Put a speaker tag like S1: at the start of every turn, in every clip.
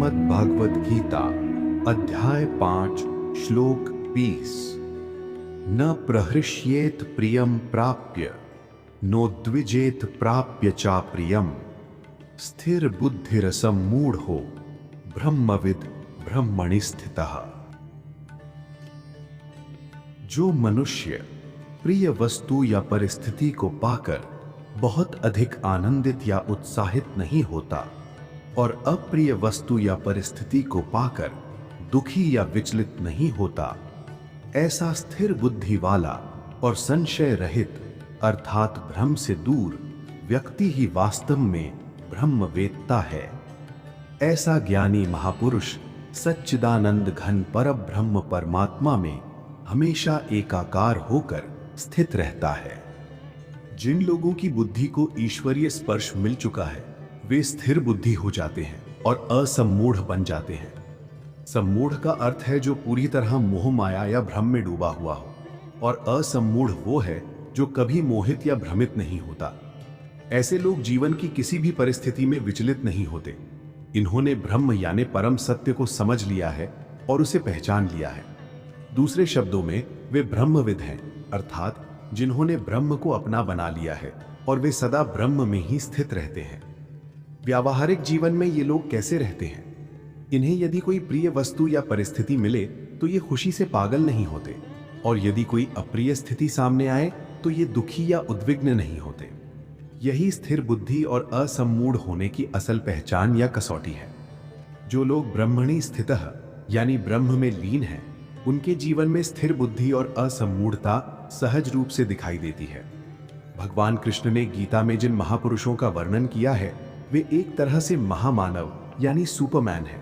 S1: श्रीमद् भागवत गीता अध्याय 5 श्लोक 20। न प्रहृष्येत प्रियम प्राप्य नोद्विजेत प्राप्य चा प्रियम स्थिर बुद्धिरसम मूढ़ो ब्रह्मविद ब्रह्मणि स्थितः। जो मनुष्य प्रिय वस्तु या परिस्थिति को पाकर बहुत अधिक आनंदित या उत्साहित नहीं होता और अप्रिय वस्तु या परिस्थिति को पाकर दुखी या विचलित नहीं होता, ऐसा स्थिर बुद्धि वाला और संशय रहित अर्थात भ्रम से दूर व्यक्ति ही वास्तव में ब्रह्मवेत्ता है। ऐसा ज्ञानी महापुरुष सच्चिदानंद घन परब्रह्म परमात्मा में हमेशा एकाकार होकर स्थित रहता है। जिन लोगों की बुद्धि को ईश्वरीय स्पर्श मिल चुका है वे स्थिर बुद्धि हो जाते हैं और असम्मूढ़ बन जाते हैं। सम्मूढ़ का अर्थ है जो पूरी तरह मोह माया या भ्रम में डूबा हुआ हो, और असम्मूढ़ वो है जो कभी मोहित या भ्रमित नहीं होता। ऐसे लोग जीवन की किसी भी परिस्थिति में विचलित नहीं होते। इन्होंने ब्रह्म यानी परम सत्य को समझ लिया है और उसे पहचान लिया है। दूसरे शब्दों में वे ब्रह्मविद हैं, अर्थात जिन्होंने ब्रह्म को अपना बना लिया है और वे सदा ब्रह्म में ही स्थित रहते हैं। व्यावहारिक जीवन में ये लोग कैसे रहते हैं? इन्हें यदि कोई प्रिय वस्तु या परिस्थिति मिले तो ये खुशी से पागल नहीं होते, और यदि कोई अप्रिय स्थिति सामने आए तो ये दुखी या उद्विग्न नहीं होते। यही स्थिर बुद्धि और असम्मूढ़ होने की असल पहचान या कसौटी है। जो लोग ब्रह्मणि स्थितः यानी ब्रह्म में लीन हैं, उनके जीवन में स्थिर बुद्धि और असम्मूढ़ता सहज रूप से दिखाई देती है। भगवान कृष्ण ने गीता में जिन महापुरुषों का वर्णन किया है वे एक तरह से महामानव यानी सुपरमैन है।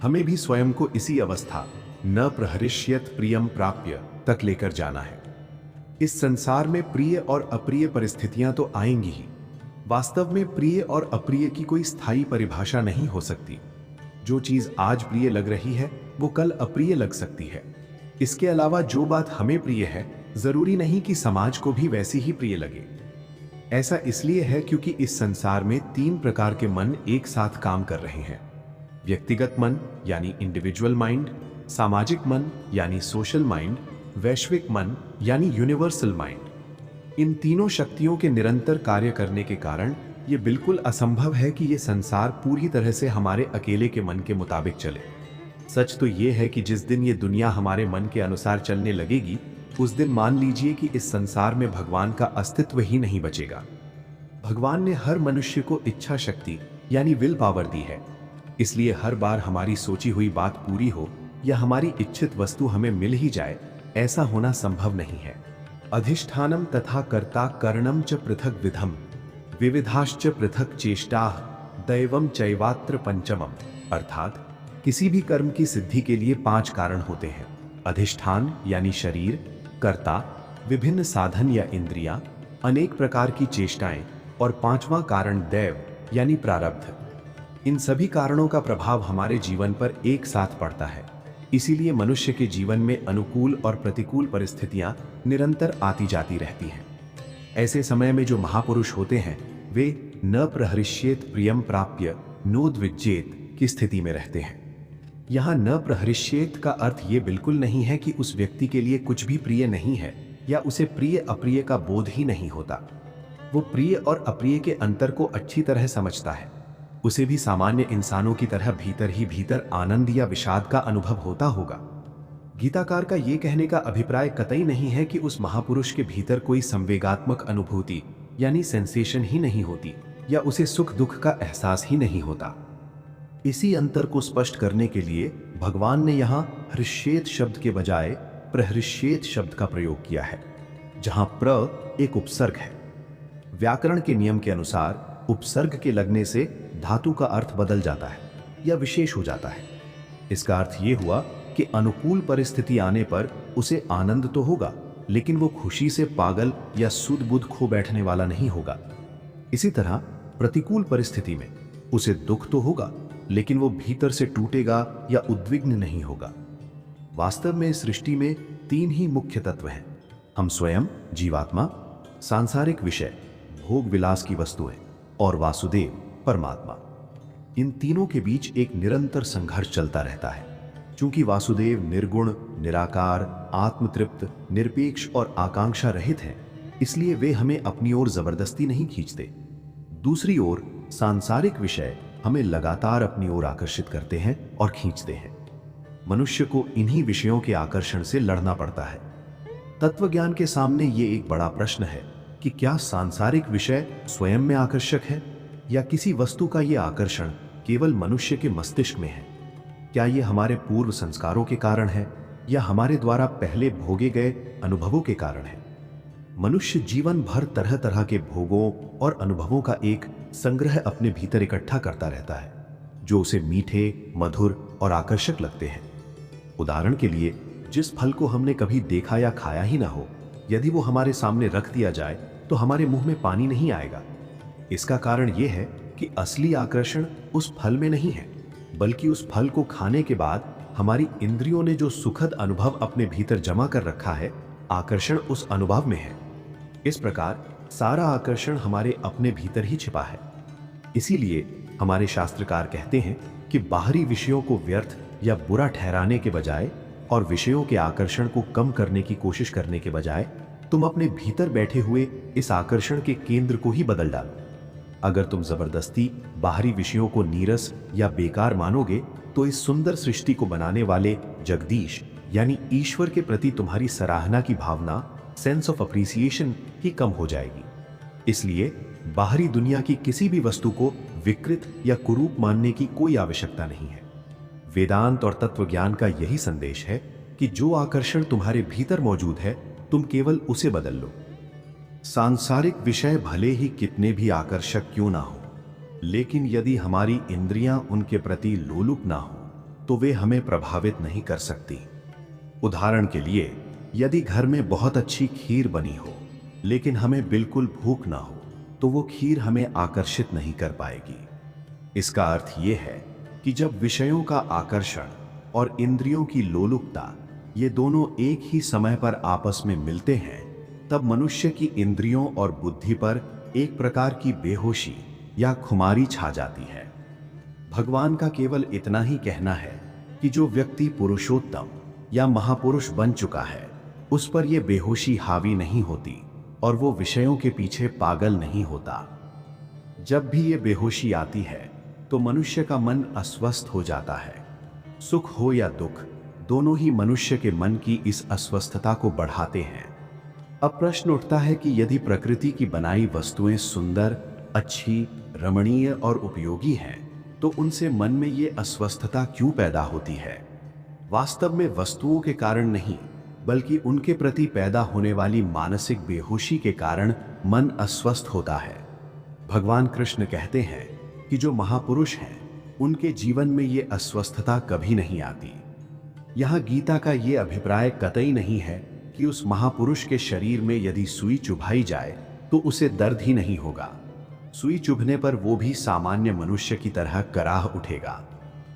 S1: हमें भी स्वयं को इसी अवस्था न प्रहृष्यत प्रियम प्राप्य तक लेकर जाना है। इस संसार में प्रिय और अप्रिय परिस्थितियां तो आएंगी ही। वास्तव में प्रिय और अप्रिय की कोई स्थायी परिभाषा नहीं हो सकती। जो चीज आज प्रिय लग रही है वो कल अप्रिय लग सकती है। इसके अलावा जो बात हमें प्रिय है जरूरी नहीं कि समाज को भी वैसी ही प्रिय लगे। ऐसा इसलिए है क्योंकि इस संसार में 3 प्रकार के मन एक साथ काम कर रहे हैं। व्यक्तिगत मन यानी इंडिविजुअल माइंड, सामाजिक मन यानी सोशल माइंड, वैश्विक मन यानी यूनिवर्सल माइंड। इन तीनों शक्तियों के निरंतर कार्य करने के कारण यह बिल्कुल असंभव है कि यह संसार पूरी तरह से हमारे अकेले के मन के मुताबिक चले। सच तो यह है कि जिस दिन ये दुनिया हमारे मन के अनुसार चलने लगेगी उस दिन मान लीजिए कि इस संसार में भगवान का अस्तित्व ही नहीं बचेगा। भगवान ने हर मनुष्य को इच्छा शक्ति यानी विल पावर दी है, इसलिए हर बार हमारी सोची हुई बात पूरी हो या हमारी इच्छित वस्तु हमें मिल ही जाए ऐसा होना संभव नहीं है। अधिष्ठानम तथा कर्ता करणम च पृथक विधम विविधाश्च पृथक चेष्टाः दैवम चैवात्र पंचमम। अर्थात किसी भी कर्म की सिद्धि के लिए 5 कारण होते हैं। अधिष्ठान यानी शरीर, कर्ता, विभिन्न साधन या इंद्रियां, अनेक प्रकार की चेष्टाएं और 5वां कारण दैव यानी प्रारब्ध। इन सभी कारणों का प्रभाव हमारे जीवन पर एक साथ पड़ता है। इसीलिए मनुष्य के जीवन में अनुकूल और प्रतिकूल परिस्थितियां निरंतर आती जाती रहती हैं। ऐसे समय में जो महापुरुष होते हैं वे न प्रहृष्येत प्रियम प्राप्य नोद्विजेत की स्थिति में रहते हैं। यहाँ न प्रहृष्येत का अर्थ ये बिल्कुल नहीं है कि उस व्यक्ति के लिए कुछ भी प्रिय नहीं है या उसे प्रिय अप्रिय का बोध ही नहीं होता। वो प्रिय और अप्रिय के अंतर को अच्छी तरह समझता है। उसे भी सामान्य इंसानों की तरह भीतर ही भीतर आनंद या विषाद का अनुभव होता होगा। गीताकार का ये कहने का अभिप्राय कतई नहीं है कि उस महापुरुष के भीतर कोई संवेगात्मक अनुभूति यानी सेंसेशन ही नहीं होती या उसे सुख दुख का एहसास ही नहीं होता। इसी अंतर को स्पष्ट करने के लिए भगवान ने यहाँ हृष्येत शब्द के बजाय प्रहृष्येत शब्द का प्रयोग किया है, जहां प्र एक उपसर्ग है। व्याकरण के नियम के अनुसार उपसर्ग के लगने से धातु का अर्थ बदल जाता है या विशेष हो जाता है। इसका अर्थ यह हुआ कि अनुकूल परिस्थिति आने पर उसे आनंद तो होगा, लेकिन वो खुशी से पागल या सुध बुध खो बैठने वाला नहीं होगा। इसी तरह प्रतिकूल परिस्थिति में उसे दुख तो होगा, लेकिन वो भीतर से टूटेगा या उद्विग्न नहीं होगा। वास्तव में सृष्टि में 3 ही मुख्य तत्व हैं। हम स्वयं जीवात्मा, सांसारिक विषय भोग विलास की वस्तुएं और वासुदेव परमात्मा। इन तीनों के बीच एक निरंतर संघर्ष चलता रहता है। चूंकि वासुदेव निर्गुण, निराकार, आत्मतृप्त, निरपेक्ष और आकांक्षा रहित हैं, इसलिए वे हमें अपनी ओर जबरदस्ती नहीं खींचते। दूसरी ओर सांसारिक विषय हमें लगातार अपनी ओर आकर्षित करते हैं और खींचते हैं। मनुष्य को इन्हीं विषयों के आकर्षण से लड़ना पड़ता है। तत्वज्ञान के सामने ये एक बड़ा प्रश्न है कि क्या सांसारिक विषय स्वयं में आकर्षक है, या किसी वस्तु का ये आकर्षण केवल मनुष्य के मस्तिष्क में है? क्या ये हमारे पूर्व संस्कारों के कारण है, या हमारे द्वारा पहले भोगे गए अनुभवों के कारण है? मनुष्य जीवन भर तरह तरह के भोगों और अनुभवों का एक संग्रह अपने भीतर इकट्ठा करता रहता है, जो उसे मीठे, मधुर और आकर्षक लगते हैं। उदाहरण के लिए, जिस फल को हमने कभी देखा या खाया ही ना हो, यदि वो हमारे सामने रख दिया जाए तो हमारे मुंह में पानी नहीं आएगा। इसका कारण यह है कि असली आकर्षण उस फल में नहीं है, बल्कि उस फल को खाने के बाद हमारी इंद्रियों ने जो सुखद अनुभव अपने भीतर जमा कर रखा है, आकर्षण उस अनुभव में है। इस प्रकार सारा आकर्षण हमारे अपने भीतर ही छिपा है। इसीलिए हमारे शास्त्रकार कहते हैं कि बाहरी विषयों को व्यर्थ या बुरा ठहराने के बजाय और विषयों के आकर्षण को कम करने की कोशिश करने के बजाय तुम अपने भीतर बैठे हुए इस आकर्षण के केंद्र को ही बदल डालो। अगर तुम जबरदस्ती बाहरी विषयों को नीरस या बेकार मानोगे, तो इस सुंदर सृष्टि को बनाने वाले जगदीश यानी ईश्वर के प्रति तुम्हारी सराहना की भावना, सेंस ऑफ अप्रिसिएशन, ही कम हो जाएगी। इसलिए बाहरी दुनिया की किसी भी वस्तु को विकृत या कुरूप मानने की कोई आवश्यकता नहीं है। वेदांत और तत्वज्ञान का यही संदेश है कि जो आकर्षण तुम्हारे भीतर मौजूद है, तुम केवल उसे बदल लो। सांसारिक विषय भले ही कितने भी आकर्षक क्यों ना हो, लेकिन यदि हमारी इंद्रियां उनके प्रति लोलुप ना हो, तो वे हमें प्रभावित नहीं कर सकती। उदाहरण के लिए, यदि घर में बहुत अच्छी खीर बनी हो, लेकिन हमें बिल्कुल भूख ना हो, तो वो खीर हमें आकर्षित नहीं कर पाएगी। इसका अर्थ ये है कि जब विषयों का आकर्षण और इंद्रियों की लोलुपता, ये दोनों एक ही समय पर आपस में मिलते हैं, तब मनुष्य की इंद्रियों और बुद्धि पर एक प्रकार की बेहोशी या खुमारी छा जाती है। भगवान का केवल इतना ही कहना है कि जो व्यक्ति पुरुषोत्तम या महापुरुष बन चुका है, उस पर यह बेहोशी हावी नहीं होती और वो विषयों के पीछे पागल नहीं होता। जब भी ये बेहोशी आती है, तो मनुष्य का मन अस्वस्थ हो जाता है। सुख हो या दुख, दोनों ही मनुष्य के मन की इस अस्वस्थता को बढ़ाते हैं। अब प्रश्न उठता है कि यदि प्रकृति की बनाई वस्तुएं सुंदर, अच्छी, रमणीय और उपयोगी हैं, तो उनसे मन में ये अस्वस्थता क्यों पैदा होती है? वास्तव में वस्तुओं के कारण नहीं, बल्कि उनके प्रति पैदा होने वाली मानसिक बेहोशी के कारण मन अस्वस्थ होता है। भगवान कृष्ण कहते हैं कि जो महापुरुष हैं, उनके जीवन में ये अस्वस्थता कभी नहीं आती। यहाँ गीता का ये अभिप्राय कतई नहीं है कि उस महापुरुष के शरीर में यदि सुई चुभाई जाए तो उसे दर्द ही नहीं होगा। सुई चुभने पर वो भी सामान्य मनुष्य की तरह कराह उठेगा।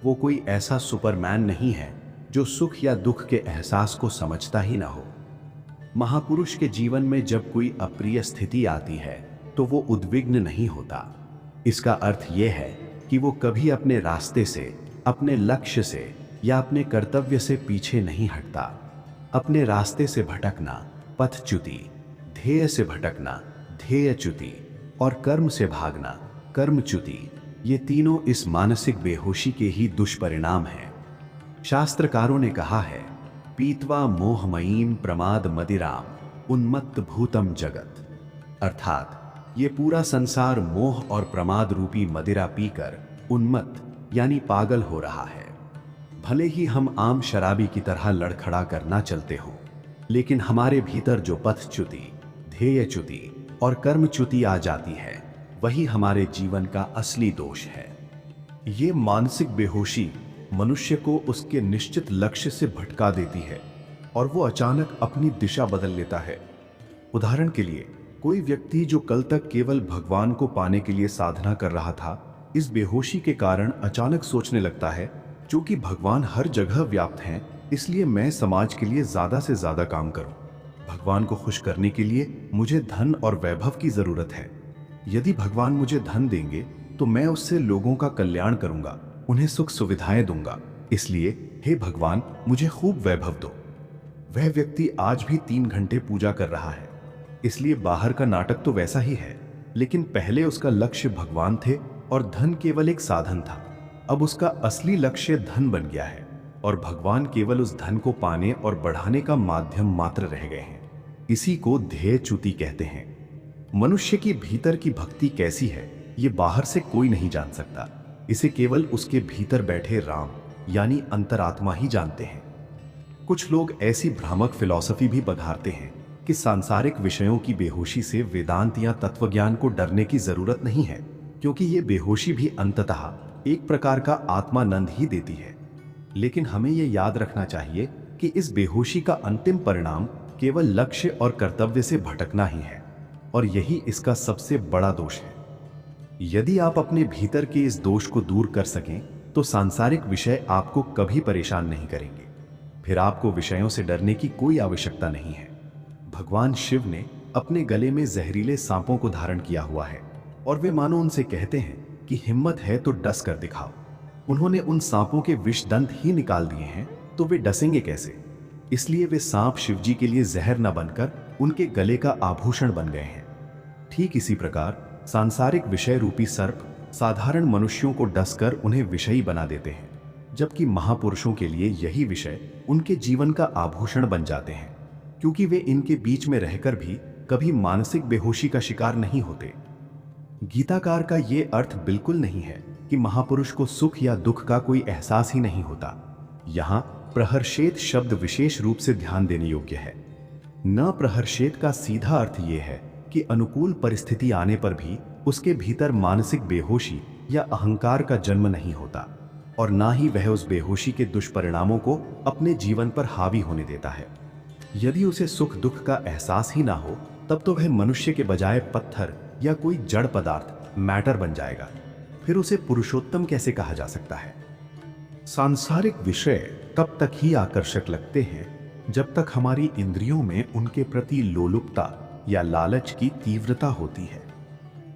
S1: वो कोई ऐसा सुपरमैन नहीं है जो सुख या दुख के एहसास को समझता ही ना हो। महापुरुष के जीवन में जब कोई अप्रिय स्थिति आती है तो वो उद्विग्न नहीं होता। इसका अर्थ ये है कि वो कभी अपने रास्ते से, अपने लक्ष्य से या अपने कर्तव्य से पीछे नहीं हटता। अपने रास्ते से भटकना, पथच्युति, ध्येय से भटकना, ध्येयच्युति, और कर्म से भागना, कर्मच्युति, ये तीनों इस मानसिक बेहोशी के ही दुष्परिणाम हैं। शास्त्रकारों ने कहा है, पीत्वा मोहमयीम प्रमाद मदिराम उन्मत्त भूतम जगत, अर्थात ये पूरा संसार मोह और प्रमाद रूपी मदिरा पीकर उन्मत्त यानी पागल हो रहा है। भले ही हम आम शराबी की तरह लड़खड़ा कर ना चलते हों, लेकिन हमारे भीतर जो पथच्युति, ध्येयच्युति और कर्मच्युति आ जाती है, वही हमारे जीवन का असली दोष है। ये मानसिक बेहोशी मनुष्य को उसके निश्चित लक्ष्य से भटका देती है और वो अचानक अपनी दिशा बदल लेता है। उदाहरण के लिए, कोई व्यक्ति जो कल तक केवल भगवान को पाने के लिए साधना कर रहा था, इस बेहोशी के कारण अचानक सोचने लगता है, चूंकि भगवान हर जगह व्याप्त हैं, इसलिए मैं समाज के लिए ज्यादा से ज्यादा काम करूं। भगवान को खुश करने के लिए मुझे धन और वैभव की जरूरत है। यदि भगवान मुझे धन देंगे तो मैं उससे लोगों का कल्याण करूंगा, उन्हें सुख सुविधाएं दूंगा। इसलिए हे भगवान, मुझे खूब वैभव दो। वह व्यक्ति आज भी 3 घंटे पूजा कर रहा है, इसलिए बाहर का नाटक तो वैसा ही है, लेकिन पहले उसका लक्ष्य भगवान थे और धन केवल एक साधन था। अब उसका असली लक्ष्य धन बन गया है और भगवान केवल उस धन को पाने और बढ़ाने का माध्यम मात्र रह गए हैं। इसी को ध्येयच्युति कहते हैं। मनुष्य की भीतर की भक्ति कैसी है, ये बाहर से कोई नहीं जान सकता। इसे केवल उसके भीतर बैठे राम यानी अंतरात्मा ही जानते हैं। कुछ लोग ऐसी भ्रामक फिलॉसफी भी बघारते हैं कि सांसारिक विषयों की बेहोशी से वेदांत या तत्वज्ञान को डरने की जरूरत नहीं है, क्योंकि ये बेहोशी भी अंततः एक प्रकार का आत्मानंद ही देती है। लेकिन हमें यह याद रखना चाहिए कि इस बेहोशी का अंतिम परिणाम केवल लक्ष्य और कर्तव्य से भटकना ही है, और यही इसका सबसे बड़ा दोष है। यदि आप अपने भीतर के इस दोष को दूर कर सकें तो सांसारिक विषय आपको कभी परेशान नहीं करेंगे। फिर आपको विषयों से डरने की कोई आवश्यकता नहीं है। भगवान शिव ने अपने गले में जहरीले सांपों को धारण किया हुआ है और वे मानो उनसे कहते हैं कि हिम्मत है तो डस कर दिखाओ। उन्होंने उन सांपों के विष दंत ही निकाल दिए हैं, तो वे डसेंगे कैसे? इसलिए वे सांप शिवजी के लिए जहर न बनकर उनके गले का आभूषण बन गए हैं। ठीक इसी प्रकार सांसारिक विषय रूपी सर्प साधारण मनुष्यों को डसकर उन्हें विषयी बना देते हैं, जबकि महापुरुषों के लिए यही विषय उनके जीवन का आभूषण बन जाते हैं, क्योंकि वे इनके बीच में रहकर भी कभी मानसिक बेहोशी का शिकार नहीं होते। गीताकार का ये अर्थ बिल्कुल नहीं है कि महापुरुष को सुख या दुख का कोई एहसास ही नहीं होता। यहाँ प्रहर्षेत शब्द विशेष रूप से ध्यान देने योग्य है। न प्रहर्षेत का सीधा अर्थ ये है कि अनुकूल परिस्थिति आने पर भी उसके भीतर मानसिक बेहोशी या अहंकार का जन्म नहीं होता, और ना ही वह उस बेहोशी के दुष्परिणामों को अपने जीवन पर हावी होने देता है। यदि उसे सुख दुख का एहसास ही ना हो, तब तो वह मनुष्य के बजाय पत्थर या कोई जड़ पदार्थ मैटर बन जाएगा। फिर उसे पुरुषोत्तम कैसे कहा जा सकता है? सांसारिक विषय तब तक ही आकर्षक लगते हैं जब तक हमारी इंद्रियों में उनके प्रति लोलुपता या लालच की तीव्रता होती है।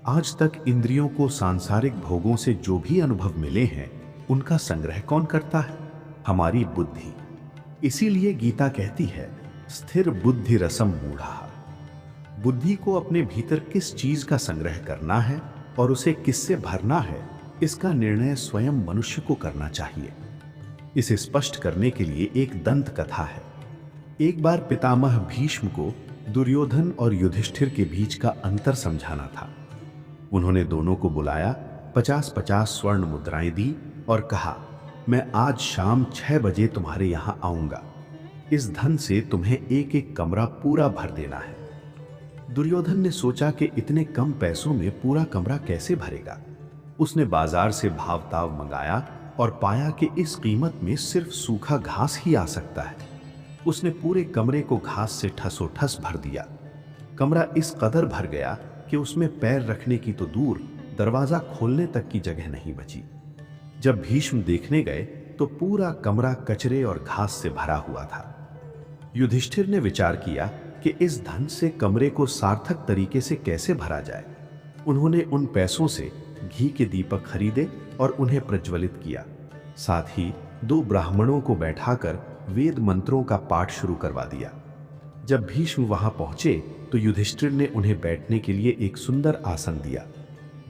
S1: आज तक इंद्रियों को सांसारिक भोगों से जो भी अनुभव मिले हैं, उनका संग्रह कौन करता है? हमारी बुद्धि। इसीलिए गीता कहती है, स्थिर बुद्धि रसम मूढ़ा। बुद्धि को अपने भीतर किस चीज का संग्रह करना है और उसे किससे भरना है, इसका निर्णय स्वयं मनुष्य को करना चाहिए। इसे स्पष्ट करने के लिए एक दंत कथा है। एक बार पितामह भीष्म को दुर्योधन और युधिष्ठिर के बीच का अंतर समझाना था। उन्होंने दोनों को बुलाया, 50-50 स्वर्ण मुद्राएं दी और कहा, मैं आज शाम 6 बजे तुम्हारे यहां आऊंगा। इस धन से तुम्हें एक एक कमरा पूरा भर देना है। दुर्योधन ने सोचा कि इतने कम पैसों में पूरा कमरा कैसे भरेगा। उसने बाजार से भाव-ताव मंगाया और पाया कि इस कीमत में सिर्फ सूखा घास ही आ सकता है। उसने पूरे कमरे को घास से ठसोठस भर दिया। कमरा इस कदर भर गया कि उसमें पैर रखने की तो दूर, दरवाजा खोलने तक की जगह नहीं बची। जब भीष्म देखने गए तो पूरा कमरा कचरे और घास से भरा हुआ था। युधिष्ठिर ने विचार किया कि इस धन से कमरे को सार्थक तरीके से कैसे भरा जाए। उन्होंने उन पैसों से घी के दीपक खरीदे और उन्हें प्रज्वलित किया। साथ ही 2 ब्राह्मणों को बैठाकर वेद मंत्रों का पाठ शुरू करवा दिया। जब भीष्म वहां पहुंचे तो युधिष्ठिर ने उन्हें बैठने के लिए एक सुंदर आसन दिया।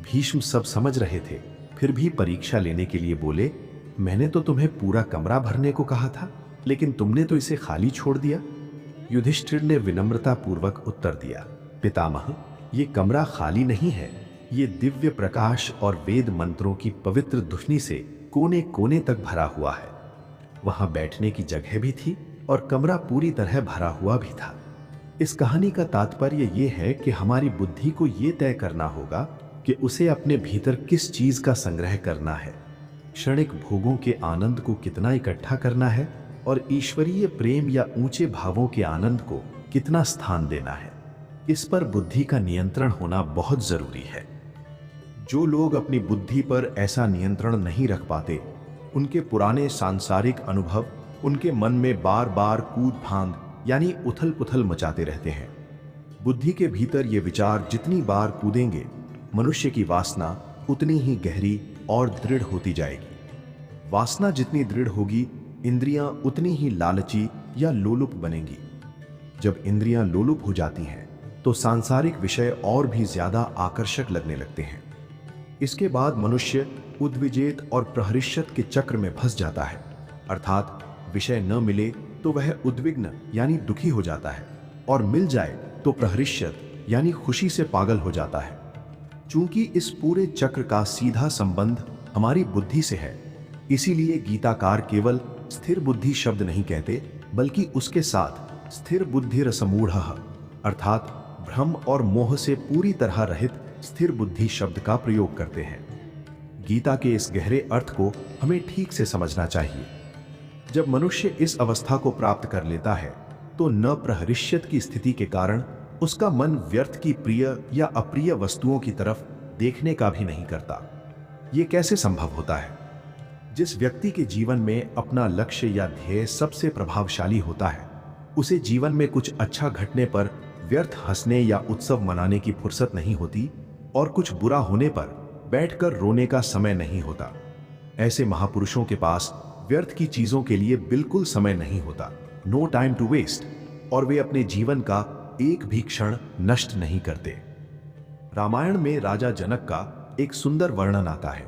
S1: भीष्म सब समझ रहे थे, फिर भी परीक्षा लेने के लिए बोले, मैंने तो तुम्हें पूरा कमरा भरने को कहा था, लेकिन तुमने तो इसे खाली छोड़ दिया। युधिष्ठिर ने विनम्रता पूर्वक उत्तर दिया, पितामह, ये कमरा खाली नहीं है, ये दिव्य प्रकाश और वेद मंत्रों की पवित्र ध्वनि से कोने कोने तक भरा हुआ है। वहां बैठने की जगह भी थी और कमरा पूरी तरह भरा हुआ भी था। इस कहानी का तात्पर्य ये है कि हमारी बुद्धि को ये तय करना होगा कि उसे अपने भीतर किस चीज का संग्रह करना है, क्षणिक भोगों के आनंद को कितना इकट्ठा करना है और ईश्वरीय प्रेम या ऊंचे भावों के आनंद को कितना स्थान देना है। इस पर बुद्धि का नियंत्रण होना बहुत जरूरी है। जो लोग अपनी बुद्धि पर ऐसा नियंत्रण नहीं रख पाते, उनके पुराने सांसारिक अनुभव उनके मन में बार बार कूद फांद यानी उथल पुथल मचाते रहते हैं। बुद्धि के भीतर ये विचार जितनी बार कूदेंगे, मनुष्य की वासना उतनी ही गहरी और दृढ़ होती जाएगी। वासना जितनी दृढ़ होगी, इंद्रियां उतनी ही लालची या लोलुप बनेंगी। जब इंद्रियां लोलुप हो जाती हैं तो सांसारिक विषय और भी ज्यादा आकर्षक लगने लगते हैं। इसके बाद मनुष्य उद्विजेत और प्रहरिष्यत के चक्र में फंस जाता है, अर्थात विषय न मिले तो वह उद्विग्न यानी दुखी हो जाता है, और मिल जाए तो प्रहरिष्यत यानी खुशी से पागल हो जाता है। चूंकि इस पूरे चक्र का सीधा संबंध हमारी बुद्धि से है, इसीलिए गीताकार केवल स्थिर बुद्धि शब्द नहीं कहते, बल्कि उसके साथ स्थिर बुद्धि रसमूढ़ः अर्थात भ्रम और मोह से पूरी तरह रहित स्थिर बुद्धि शब्द का प्रयोग करते हैं। गीता के इस गहरे अर्थ को हमें ठीक से समझना चाहिए। जब मनुष्य इस अवस्था को प्राप्त कर लेता है तो न प्रहरिष्यत की स्थिति के कारण उसका मन व्यर्थ की प्रिय या अप्रिय वस्तुओं की तरफ देखने का भी नहीं करता। ये कैसे संभव होता है? जिस व्यक्ति के जीवन में अपना लक्ष्य या ध्येय सबसे प्रभावशाली होता है, उसे जीवन में कुछ अच्छा घटने पर व्यर्थ हंसने या उत्सव मनाने की फुर्सत नहीं होती, और कुछ बुरा होने पर बैठकर रोने का समय नहीं होता। ऐसे महापुरुषों के पास व्यर्थ की चीजों के लिए बिल्कुल समय नहीं होता, नो टाइम टू वेस्ट, और वे अपने जीवन का एक भी क्षण नष्ट नहीं करते। रामायण में राजा जनक का एक सुंदर वर्णन आता है।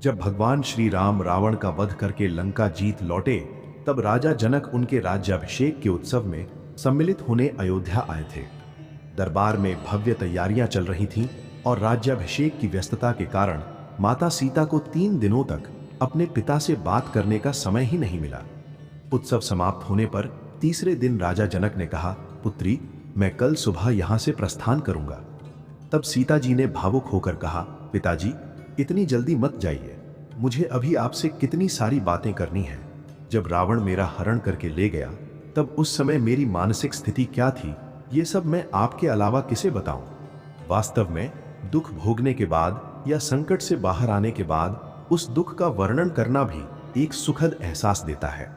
S1: जब भगवान श्री राम रावण का वध करके लंका जीत लौटे, तब राजा जनक उनके राज्याभिषेक के उत्सव में सम्मिलित होने अयोध्या आए थे। दरबार में भव्य तैयारियां चल रही थीं और राज्याभिषेक की व्यस्तता के कारण माता सीता को 3 दिनों तक अपने पिता से बात करने का समय ही नहीं मिला। उत्सव समाप्त होने पर तीसरे दिन राजा जनक ने कहा, पुत्री, मैं कल सुबह यहां से प्रस्थान करूंगा। तब सीता जी ने भावुक होकर कहा, पिताजी, इतनी जल्दी मत जाइए, मुझे अभी आपसे कितनी सारी बातें करनी हैं। जब रावण मेरा हरण करके ले गया, तब उस समय मेरी मानसिक स्थिति क्या थी, ये सब मैं आपके अलावा किसे बताऊं। वास्तव में दुख भोगने के बाद या संकट से बाहर आने के बाद उस दुख का वर्णन करना भी एक सुखद एहसास देता है।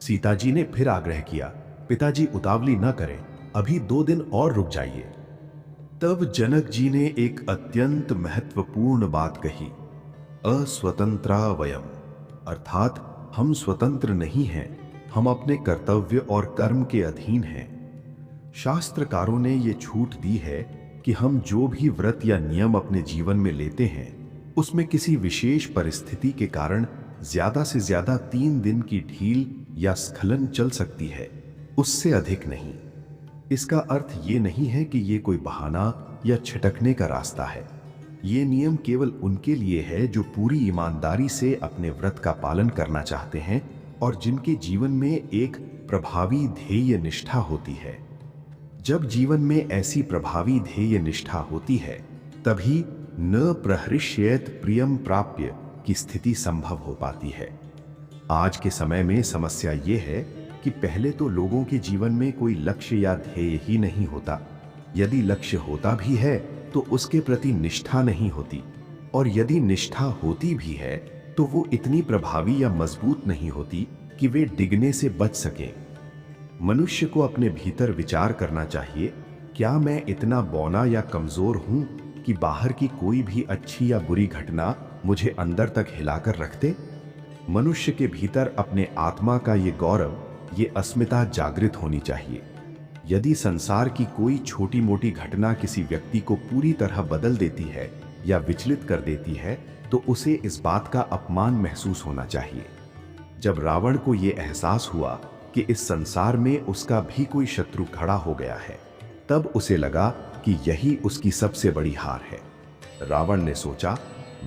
S1: सीता जी ने फिर आग्रह किया, पिताजी उतावली न करें, अभी 2 दिन और रुक जाइए। तब जनक जी ने एक अत्यंत महत्वपूर्ण बात कही, अस्वतंत्रा वयम, अर्थात हम स्वतंत्र नहीं हैं, हम अपने कर्तव्य और कर्म के अधीन हैं। शास्त्रकारों ने ये छूट दी है कि हम जो भी व्रत या नियम अपने जीवन में लेते हैं, उसमें किसी विशेष परिस्थिति के कारण ज्यादा से ज्यादा 3 दिन की ढील या स्खलन चल सकती है, उससे अधिक नहीं। इसका अर्थ ये नहीं है कि ये कोई बहाना या छिटकने का रास्ता है। ये नियम केवल उनके लिए है जो पूरी ईमानदारी से अपने व्रत का पालन करना चाहते हैं और जिनके जीवन में एक प्रभावी ध्येय निष्ठा होती है। जब जीवन में ऐसी प्रभावी ध्येय निष्ठा होती है, तभी न प्रहृष्येत प्रियम प्राप्य की स्थिति संभव हो पाती है। आज के समय में समस्या ये है कि पहले तो लोगों के जीवन में कोई लक्ष्य या ध्येय ही नहीं होता। यदि लक्ष्य होता भी है तो उसके प्रति निष्ठा नहीं होती, और यदि निष्ठा होती भी है तो वो इतनी प्रभावी या मजबूत नहीं होती कि वे डिगने से बच सकें। मनुष्य को अपने भीतर विचार करना चाहिए, क्या मैं इतना बौना या कमजोर हूं कि बाहर की कोई भी अच्छी या बुरी घटना मुझे अंदर तक हिलाकर रख दे? मनुष्य के भीतर अपने आत्मा का ये गौरव, ये अस्मिता जागृत होनी चाहिए। यदि संसार की कोई छोटी मोटी घटना किसी व्यक्ति को पूरी तरह बदल देती है या विचलित कर देती है, तो उसे इस बात का अपमान महसूस होना चाहिए। जब रावण को यह एहसास हुआ कि इस संसार में उसका भी कोई शत्रु खड़ा हो गया है, तब उसे लगा कि यही उसकी सबसे बड़ी हार है। रावण ने सोचा,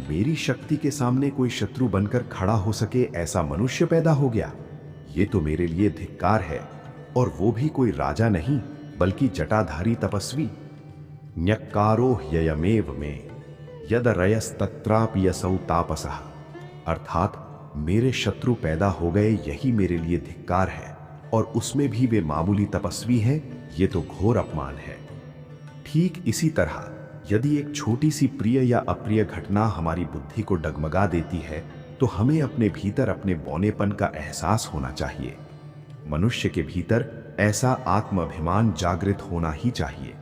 S1: मेरी शक्ति के सामने कोई शत्रु बनकर खड़ा हो सके ऐसा मनुष्य पैदा हो गया, ये तो मेरे लिए धिक्कार है, और वो भी कोई राजा नहीं बल्कि जटाधारी तपस्वी। न्यक्कारो ह्ययमेव में यद रयस्तत्रापि यसौ तापसः, अर्थात मेरे शत्रु पैदा हो गए यही मेरे लिए धिक्कार है, और उसमें भी वे मामूली तपस्वी हैं, ये तो घोर अपमान है। ठीक इसी तरह यदि एक छोटी सी प्रिय या अप्रिय घटना हमारी बुद्धि को डगमगा देती है, तो हमें अपने भीतर अपने बौनेपन का एहसास होना चाहिए। मनुष्य के भीतर ऐसा आत्माभिमान जागृत होना ही चाहिए।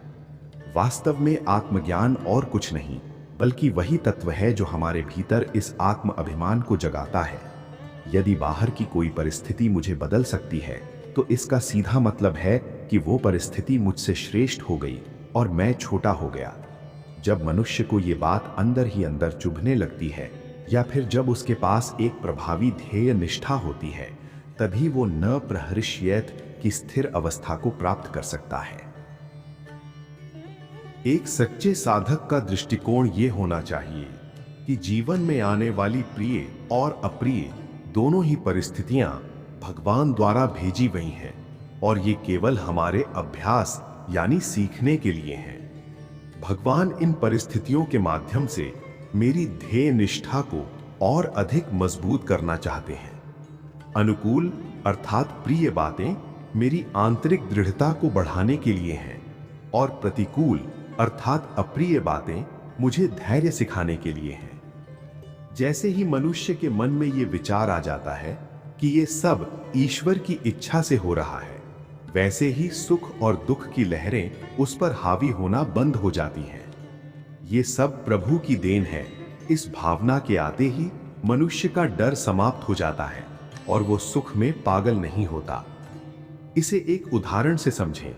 S1: वास्तव में आत्मज्ञान और कुछ नहीं बल्कि वही तत्व है जो हमारे भीतर इस आत्म अभिमान को जगाता है। यदि बाहर की कोई परिस्थिति मुझे बदल सकती है, तो इसका सीधा मतलब है कि वो परिस्थिति मुझसे श्रेष्ठ हो गई और मैं छोटा हो गया। जब मनुष्य को ये बात अंदर ही अंदर चुभने लगती है, या फिर जब उसके पास एक प्रभावी ध्येय निष्ठा होती है, तभी वो न प्रहृष्येत की स्थिर अवस्था को प्राप्त कर सकता है। एक सच्चे साधक का दृष्टिकोण ये होना चाहिए कि जीवन में आने वाली प्रिय और अप्रिय दोनों ही परिस्थितियां भगवान द्वारा भेजी गई हैं और ये केवल हमारे अभ्यास यानी सीखने के लिए हैं। भगवान इन परिस्थितियों के माध्यम से मेरी ध्येय निष्ठा को और अधिक मजबूत करना चाहते हैं। अनुकूल अर्थात प्रिय बातें मेरी आंतरिक दृढ़ता को बढ़ाने के लिए हैं और प्रतिकूल अर्थात अप्रिय बातें मुझे धैर्य सिखाने के लिए हैं। जैसे ही मनुष्य के मन में ये विचार आ जाता है कि ये सब ईश्वर की इच्छा से हो रहा है, वैसे ही सुख और दुख की लहरें उस पर हावी होना बंद हो जाती हैं। ये सब प्रभु की देन है। इस भावना के आते ही मनुष्य का डर समाप्त हो जाता है और वो सुख में पागल नहीं होता। इसे एक उदाहरण से समझें।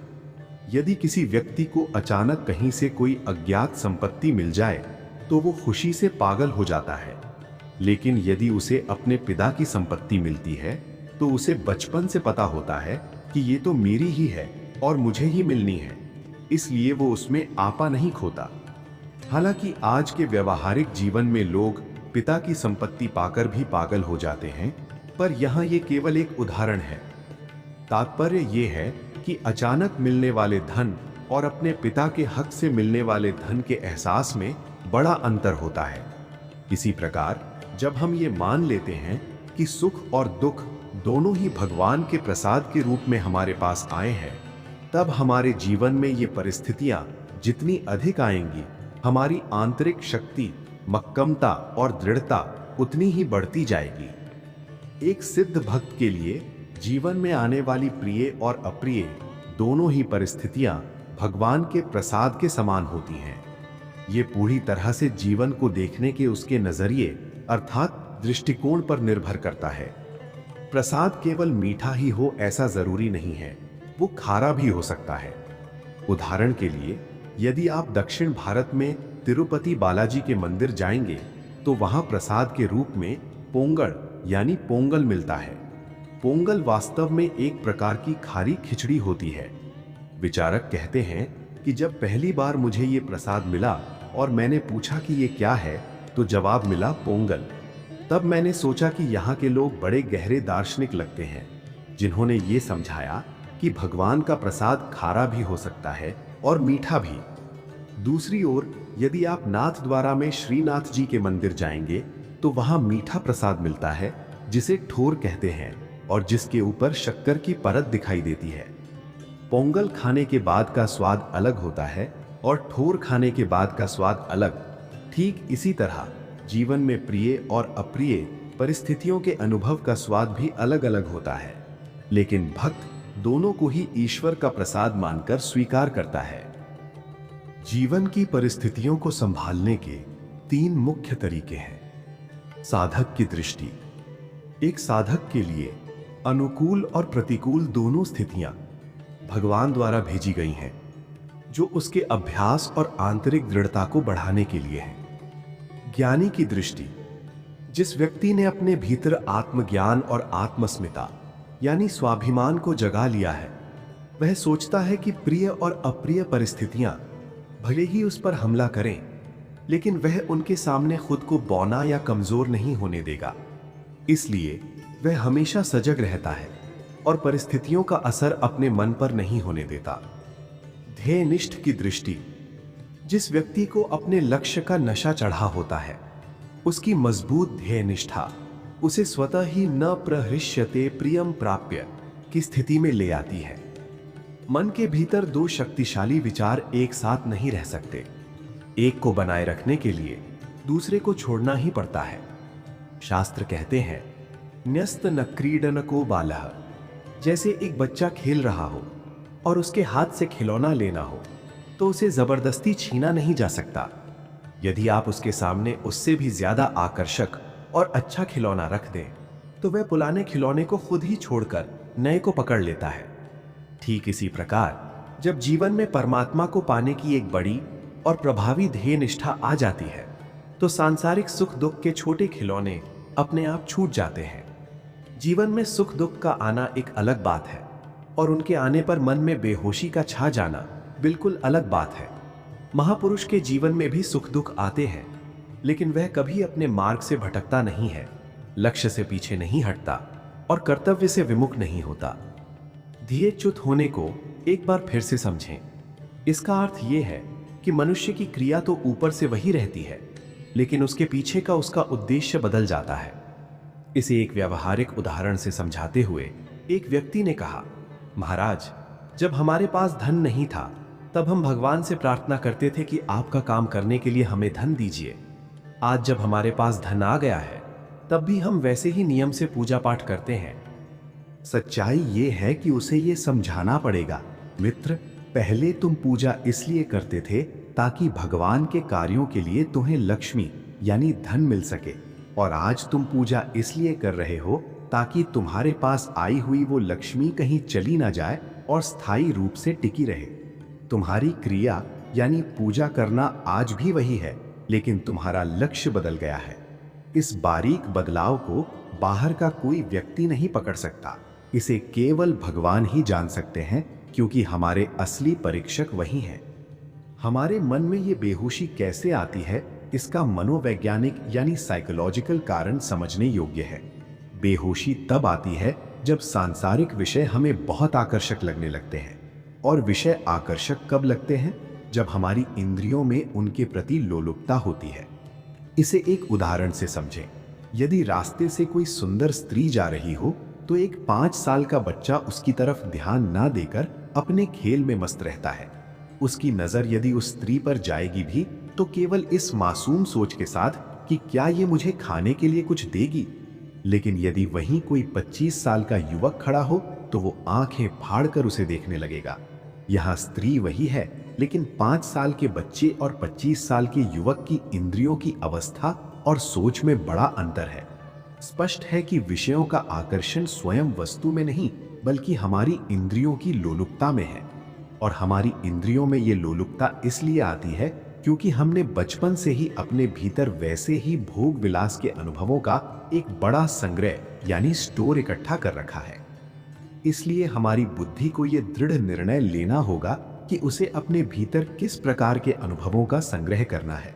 S1: यदि किसी व्यक्ति को अचानक कहीं से कोई अज्ञात संपत्ति मिल जाए तो वो खुशी से पागल हो जाता है, लेकिन यदि उसे अपने पिता की संपत्ति मिलती है तो उसे बचपन से पता होता है कि ये तो मेरी ही है और मुझे ही मिलनी है, इसलिए वो उसमें आपा नहीं खोता। हालांकि आज के व्यवहारिक जीवन में लोग पिता की संपत्ति पाकर भी पागल हो जाते हैं, पर यहाँ ये केवल एक उदाहरण है। तात्पर्य ये है कि अचानक मिलने वाले धन और अपने पिता के हक से मिलने वाले धन के एहसास में बड़ा अंतर होता है। इसी प्रकार जब हम ये मान लेते हैं कि सुख और दुख दोनों ही भगवान के प्रसाद के रूप में हमारे पास आए हैं, तब हमारे जीवन में ये परिस्थितियां जितनी अधिक आएंगी, हमारी आंतरिक शक्ति, मक्कमता और दृढ़ता उतनी ही बढ़ती जाएगी। एक सिद्ध भक्त के लिए जीवन में आने वाली प्रिय और अप्रिय दोनों ही परिस्थितियां भगवान के प्रसाद के समान होती हैं। ये पूरी तरह से जीवन को देखने के उसके नजरिए अर्थात दृष्टिकोण पर निर्भर करता है। प्रसाद केवल मीठा ही हो ऐसा जरूरी नहीं है, वो खारा भी हो सकता है। उदाहरण के लिए, यदि आप दक्षिण भारत में तिरुपति बालाजी के मंदिर जाएंगे तो वहां प्रसाद के रूप में पोंगल यानी पोंगल मिलता है। पोंगल वास्तव में एक प्रकार की खारी खिचड़ी होती है। विचारक कहते हैं कि जब पहली बार मुझे ये प्रसाद मिला और मैंने पूछा कि ये क्या है, तो जवाब मिला पोंगल। तब मैंने सोचा कि यहाँ के लोग बड़े गहरे दार्शनिक लगते हैं, जिन्होंने ये समझाया कि भगवान का प्रसाद खारा भी हो सकता है और मीठा भी। दूसरी ओर यदि आप नाथ द्वारा में श्रीनाथ जी के मंदिर जाएंगे तो वहां मीठा प्रसाद मिलता है जिसे ठोर कहते हैं और जिसके ऊपर शक्कर की परत दिखाई देती है। पोंगल खाने के बाद का स्वाद अलग होता है और ठोर खाने के बाद का स्वाद अलग। ठीक इसी तरह जीवन में प्रिय और अप्रिय परिस्थितियों के अनुभव का स्वाद भी अलग अलग होता है, लेकिन भक्त दोनों को ही ईश्वर का प्रसाद मानकर स्वीकार करता है। जीवन की परिस्थितियों को संभालने के 3 मुख्य तरीके हैं। साधक की दृष्टि। एक साधक के लिए अनुकूल और प्रतिकूल दोनों स्थितियां भगवान द्वारा भेजी गई हैं, जो उसके अभ्यास और आंतरिक दृढ़ता को बढ़ाने के लिए है। ज्ञानी की दृष्टि। जिस व्यक्ति ने अपने भीतर आत्मज्ञान और आत्मस्मिता यानी स्वाभिमान को जगा लिया है, वह सोचता है कि प्रिय और अप्रिय परिस्थितियां भले ही उस पर हमला करें, लेकिन वह उनके सामने खुद को बौना या कमजोर नहीं होने देगा। इसलिए वह हमेशा सजग रहता है और परिस्थितियों का असर अपने मन पर नहीं होने देता। ध्येयनिष्ठ की दृष्टि। जिस व्यक्ति को अपने लक्ष्य का नशा चढ़ा होता है, उसकी मजबूत ध्येयनिष्ठा उसे स्वतः ही न प्रहृष्यते प्रियम प्राप्य की स्थिति में ले आती है। मन के भीतर 2 शक्तिशाली विचार एक साथ नहीं रह सकते। एक को बनाए रखने के लिए दूसरे को छोड़ना ही पड़ता है। शास्त्र कहते हैं, न्यस्त न क्रीडन को बालः। जैसे एक बच्चा खेल रहा हो और उसके हाथ से खिलौना लेना हो तो उसे जबरदस्ती छीना नहीं जा सकता।
S2: यदि आप उसके सामने उससे भी ज्यादा आकर्षक और अच्छा खिलौना रख दें, तो वह पुराने खिलौने को खुद ही छोड़कर नए को पकड़ लेता है। ठीक इसी प्रकार जब जीवन में परमात्मा को पाने की एक बड़ी और प्रभावी ध्येय निष्ठा आ जाती है, तो सांसारिक सुख दुख के छोटे खिलौने अपने आप छूट जाते हैं। जीवन में सुख दुख का आना एक अलग बात है, और उनके आने पर मन में बेहोशी का छा जाना बिल्कुल अलग बात है। महापुरुष के जीवन में भी सुख दुख आते हैं, लेकिन वह कभी अपने मार्ग से भटकता नहीं है, लक्ष्य से पीछे नहीं हटता और कर्तव्य से विमुख नहीं होता। ध्येयच्युत होने को एक बार फिर से समझें। इसका अर्थ यह है कि मनुष्य की क्रिया तो ऊपर से वही रहती है, लेकिन उसके पीछे का उसका उद्देश्य बदल जाता है। इसे एक व्यावहारिक उदाहरण से समझाते हुए एक व्यक्ति ने कहा, महाराज, जब हमारे पास धन नहीं था तब हम भगवान से प्रार्थना करते थे कि आपका काम करने के लिए हमें धन दीजिए। आज जब हमारे पास धन आ गया है, तब भी हम वैसे ही नियम से पूजा पाठ करते हैं।
S1: सच्चाई ये है कि उसे ये समझाना पड़ेगा, मित्र, पहले तुम पूजा इसलिए करते थे ताकि भगवान के कार्यों के लिए तुम्हें लक्ष्मी यानी धन मिल सके, और आज तुम पूजा इसलिए कर रहे हो ताकि तुम्हारे पास आई हुई वो लक्ष्मी कहीं चली ना जाए और स्थायी रूप से टिकी रहे। तुम्हारी क्रिया यानी पूजा करना आज भी वही है, लेकिन तुम्हारा लक्ष्य बदल गया है। इस बारीक बदलाव को बाहर का कोई व्यक्ति नहीं पकड़ सकता। इसे केवल भगवान ही जान सकते हैं, क्योंकि हमारे असली परीक्षक वही हैं। हमारे मन में ये बेहोशी कैसे आती है, इसका मनोवैज्ञानिक यानी साइकोलॉजिकल कारण समझने योग्य है। बेहोशी तब आती है जब सांसारिक विषय हमें बहुत आकर्षक लगने लगते हैं। और विषय आकर्षक कब लगते हैं? जब हमारी इंद्रियों में उनके प्रति लोलुपता होती है। इसे एक उदाहरण से समझें। यदि रास्ते से कोई सुंदर स्त्री जा रही हो, तो एक 5 साल का बच्चा उसकी तरफ ध्यान ना देकर अपने खेल में मस्त रहता है। उसकी नजर यदि उस स्त्री पर जाएगी भी, तो केवल इस मासूम सोच के साथ कि क्या ये मुझे खाने के लिए कुछ देगी। लेकिन यदि वहीं कोई 25 साल का युवक खड़ा हो, तो वो आंखें फाड़कर उसे देखने लगेगा। यहाँ स्त्री वही है, लेकिन 5 साल के बच्चे और 25 साल के युवक की इंद्रियों की अवस्था और सोच में बड़ा अंतर है। स्पष्ट है कि विषयों का आकर्षण स्वयं वस्तु में नहीं, बल्कि हमारी इंद्रियों की लोलुपता में है। और हमारी इंद्रियों में ये लोलुपता इसलिए आती है क्योंकि हमने बचपन से ही अपने भीतर वैसे ही भोग विलास के अनुभवों का एक बड़ा संग्रह यानी स्टोर इकट्ठा कर रखा है। इसलिए हमारी बुद्धि को यह दृढ़ निर्णय लेना होगा कि उसे अपने भीतर किस प्रकार के अनुभवों का संग्रह करना है।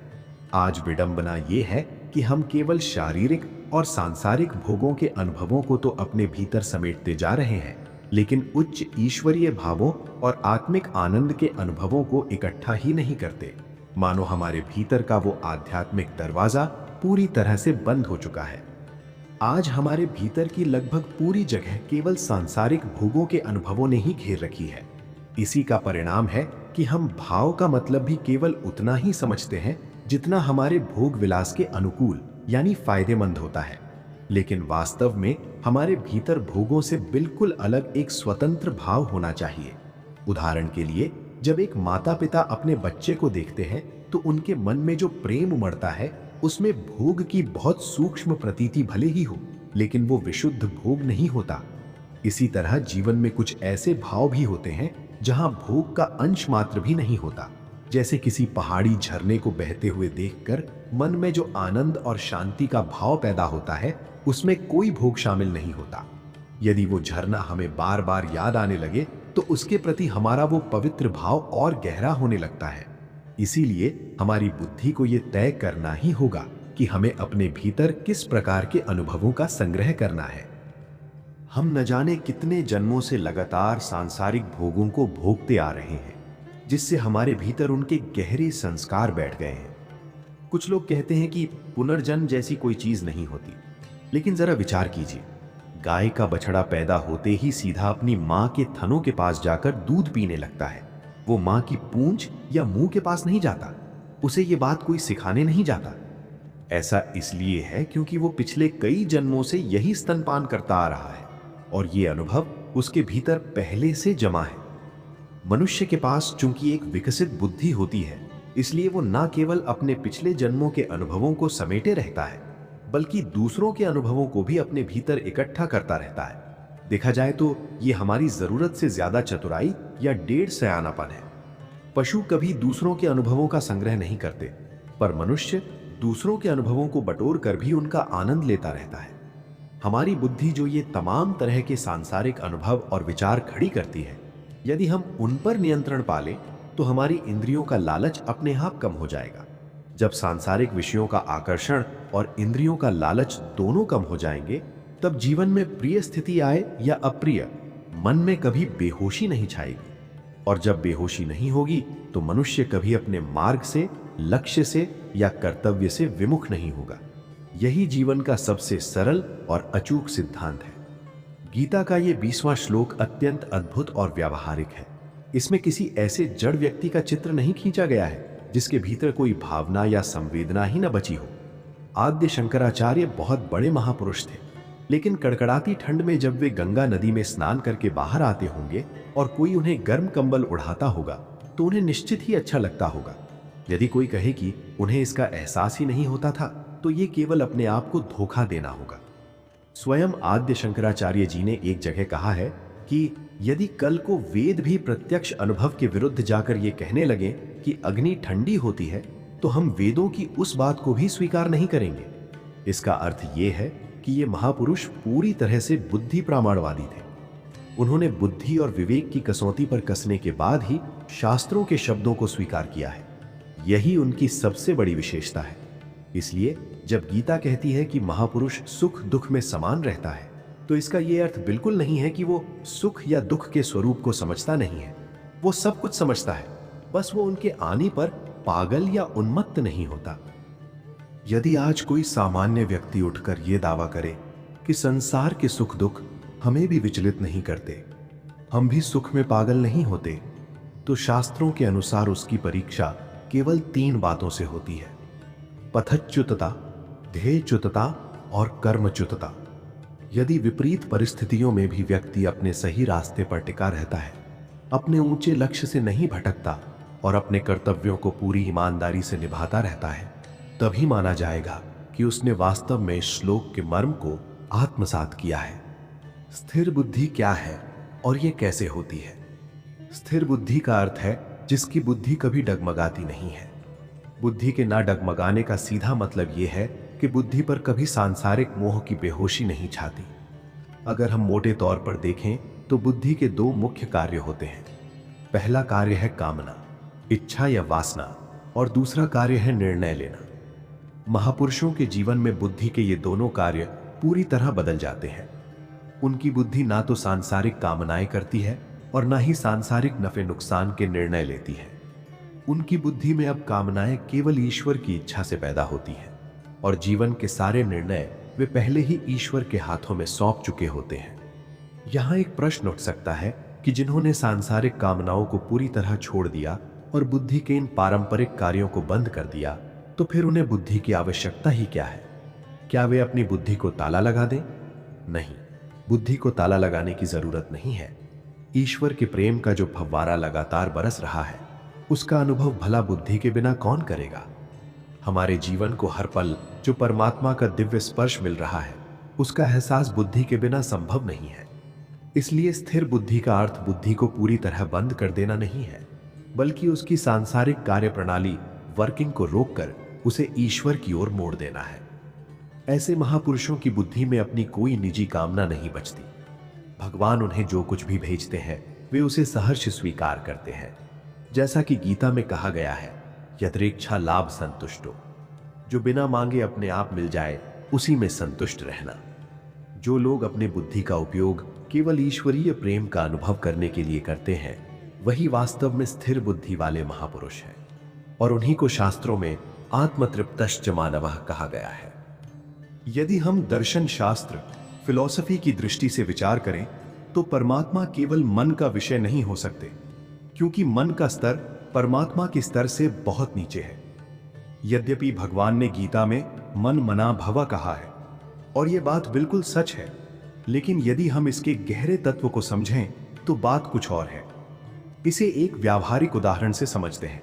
S1: आज विडंबना यह है कि हम केवल शारीरिक और सांसारिक भोगों के अनुभवों को तो अपने भीतर समेटते जा रहे हैं, लेकिन उच्च ईश्वरीय भावों और आत्मिक आनंद के अनुभवों को इकट्ठा ही नहीं करते। मानो हमारे भीतर का वो आध्यात्मिक दरवाजा पूरी तरह से बंद हो चुका है। आज हमारे भीतर की लगभग पूरी जगह केवल सांसारिक भोगों के अनुभवों ने ही घेर रखी है। इसी का परिणाम है कि हम भाव का मतलब भी केवल उतना ही समझते हैं जितना हमारे भोग विलास के अनुकूल यानी फायदेमंद होता है। लेकिन वास्तव में हमारे भीतर भोगों से बिल्कुल अलग एक स्वतंत्र भाव होना चाहिए। उदाहरण के लिए, जब एक माता पिता अपने बच्चे को देखते हैं तो उनके मन में जो प्रेम उमड़ता है उसमें भोग की बहुत सूक्ष्म प्रतीति भले ही हो, लेकिन वो विशुद्ध भोग नहीं होता। इसी तरह जीवन में कुछ ऐसे भाव भी होते हैं जहां भोग का अंश मात्र भी नहीं होता। जैसे किसी पहाड़ी झरने को बहते हुए देखकर मन में जो आनंद और शांति का भाव पैदा होता है, उसमें कोई भोग शामिल नहीं होता। यदि वो झरना हमें बार बार याद आने लगे तो उसके प्रति हमारा वो पवित्र भाव और गहरा होने लगता है। इसीलिए हमारी बुद्धि को ये तय करना ही होगा कि हमें अपने भीतर किस प्रकार के अनुभवों का संग्रह करना है। हम न जाने कितने जन्मों से लगातार सांसारिक भोगों को भोगते आ रहे हैं, जिससे हमारे भीतर उनके गहरे संस्कार बैठ गए हैं। कुछ लोग कहते हैं कि पुनर्जन्म जैसी कोई चीज नहीं होती, लेकिन जरा विचार कीजिए, गाय का बछड़ा पैदा होते ही सीधा अपनी मां के थनों के पास जाकर दूध पीने लगता है। वो मां की पूंछ या मुंह के पास नहीं जाता, उसे ये बात कोई सिखाने नहीं जाता। ऐसा इसलिए है क्योंकि वो पिछले कई जन्मों से यही स्तनपान करता आ रहा है और ये अनुभव उसके भीतर पहले से जमा है। मनुष्य के पास चूंकि एक विकसित बुद्धि होती है,
S2: इसलिए वो ना केवल अपने पिछले जन्मों के अनुभवों को समेटे रहता है, बल्कि दूसरों के अनुभवों को भी अपने भीतर इकट्ठा करता रहता है। देखा जाए तो ये हमारी जरूरत से ज्यादा चतुराई या डेढ़ सयानापन है। पशु कभी दूसरों के अनुभवों का संग्रह नहीं करते, पर मनुष्य दूसरों के अनुभवों को बटोर कर भी उनका आनंद लेता रहता है। हमारी बुद्धि जो ये तमाम तरह के सांसारिक अनुभव और विचार खड़ी करती है, यदि हम उन पर नियंत्रण पा लें तो हमारी इंद्रियों का लालच अपने आप कम हो जाएगा। जब सांसारिक विषयों का आकर्षण और इंद्रियों का लालच दोनों कम हो जाएंगे, तब जीवन में प्रिय स्थिति आए या अप्रिय, मन में कभी बेहोशी नहीं छाएगी। और जब बेहोशी नहीं होगी तो मनुष्य कभी अपने मार्ग से, लक्ष्य से या कर्तव्य से विमुख नहीं होगा। यही जीवन का सबसे सरल और अचूक सिद्धांत है। गीता का ये 20वां श्लोक अत्यंत अद्भुत और व्यावहारिक है। इसमें किसी ऐसे जड़ व्यक्ति का चित्र नहीं खींचा गया है जिसके भीतर कोई भावना या संवेदना ही न बची हो। आद्य शंकराचार्य बहुत बड़े महापुरुष थे, लेकिन कड़कड़ाती ठंड में जब वे गंगा नदी में स्नान करके बाहर आते होंगे और कोई उन्हें गर्म कंबल उड़ाता होगा तो उन्हें निश्चित ही अच्छा लगता होगा। यदि कोई कहे कि उन्हें इसका एहसास ही नहीं होता था, तो ये केवल अपने आप को धोखा देना होगा। स्वयं आद्य शंकराचार्य जी ने एक जगह कहा है कि यदि कल को वेद भी प्रत्यक्ष अनुभव के विरुद्ध जाकर ये कहने लगे कि अग्नि ठंडी होती है, तो हम वेदों की उस बात को भी स्वीकार नहीं करेंगे। इसका अर्थ ये है कि ये महापुरुष पूरी तरह से बुद्धि प्रामाणवादी थे। उन्होंने बुद्धि और विवेक की कसौटी पर कसने के बाद ही शास्त्रों के शब्दों को स्वीकार किया है। यही उनकी सबसे बड़ी विशेषता है। इसलिए जब गीता कहती है कि महापुरुष सुख दुख में समान रहता है, तो इसका यह अर्थ बिल्कुल नहीं है कि वो सुख या दुख के स्वरूप को समझता नहीं है। वो सब कुछ समझता है, बस वो उनके आने पर पागल या उन्मत्त नहीं होता। यदि आज कोई सामान्य व्यक्ति उठकर यह दावा करे कि संसार के सुख दुख हमें भी विचलित नहीं करते, हम भी सुख में पागल नहीं होते, तो शास्त्रों के अनुसार उसकी परीक्षा केवल 3 बातों से होती है: पथच्युतता, ध्येयच्युतता और कर्मच्युतता। यदि विपरीत परिस्थितियों में भी व्यक्ति अपने सही रास्ते पर टिका रहता है, अपने ऊंचे लक्ष्य से नहीं भटकता और अपने कर्तव्यों को पूरी ईमानदारी से निभाता रहता है, तभी माना जाएगा कि उसने वास्तव में श्लोक के मर्म को आत्मसात किया है। स्थिर बुद्धि क्या है और यह कैसे होती है? स्थिर बुद्धि का अर्थ है जिसकी बुद्धि कभी डगमगाती नहीं है। बुद्धि के ना डगमगाने का सीधा मतलब यह है कि बुद्धि पर कभी सांसारिक मोह की बेहोशी नहीं छाती। अगर हम मोटे तौर पर देखें तो बुद्धि के 2 मुख्य कार्य होते हैं। पहला कार्य है कामना, इच्छा या वासना, और दूसरा कार्य है निर्णय लेना। महापुरुषों के जीवन में बुद्धि के ये दोनों कार्य पूरी तरह बदल जाते हैं। उनकी बुद्धि ना तो सांसारिक कामनाएं करती है और ना ही सांसारिक नफे नुकसान के निर्णय लेती है। उनकी बुद्धि में अब कामनाएं केवल ईश्वर की इच्छा से पैदा होती हैं और जीवन के सारे निर्णय वे पहले ही ईश्वर के हाथों में सौंप चुके होते हैं। यहां एक प्रश्न उठ सकता है कि जिन्होंने सांसारिक कामनाओं को पूरी तरह छोड़ दिया और बुद्धि के इन पारंपरिक कार्यों को बंद कर दिया, तो फिर उन्हें बुद्धि की आवश्यकता ही क्या है? क्या वे अपनी बुद्धि को ताला लगा दें? नहीं, बुद्धि को ताला लगाने की जरूरत नहीं है। ईश्वर के प्रेम का जो फव्वारा लगातार बरस रहा है, उसका अनुभव भला बुद्धि के बिना कौन करेगा? हमारे जीवन को हर पल जो परमात्मा का दिव्य स्पर्श मिल रहा है, उसका एहसास बुद्धि के बिना संभव नहीं है। इसलिए स्थिर बुद्धि का अर्थ बुद्धि को पूरी तरह बंद कर देना नहीं है, बल्कि उसकी सांसारिक कार्य प्रणाली वर्किंग को रोककर उसे ईश्वर की ओर मोड़ देना है। ऐसे महापुरुषों की बुद्धि में अपनी कोई निजी कामना नहीं बचती। भगवान उन्हें जो कुछ भी भेजते हैं, वे उसे सहर्ष स्वीकार करते हैं। जैसा कि गीता में कहा गया है, यत्रेच्छा लाभ संतुष्टो। जो बिना मांगे अपने आप मिल जाए, उसी में संतुष्ट रहना। जो लोग अपने बुद्धि का उपयोग केवल ईश्वरीय प्रेम का अनुभव करने के लिए करते हैं, वही वास्तव में स्थिर बुद्धि वाले महापुरुष हैं, और उन्हीं को शास्त्रों में आत्मतृप्तश्च मानवः कहा गया है। यदि हम दर्शन शास्त्र, फिलॉसफी की दृष्टि से विचार करें, तो परमात्मा केवल मन का विषय नहीं हो सकते, क्योंकि मन का स्तर परमात्मा के स्तर से बहुत नीचे है। यद्यपि भगवान ने गीता में मन मना भव कहा है, और यह बात बिल्कुल सच है, लेकिन यदि हम इसके गहरे तत्व को समझें तो बात कुछ और है। इसे एक व्यावहारिक उदाहरण से समझते हैं।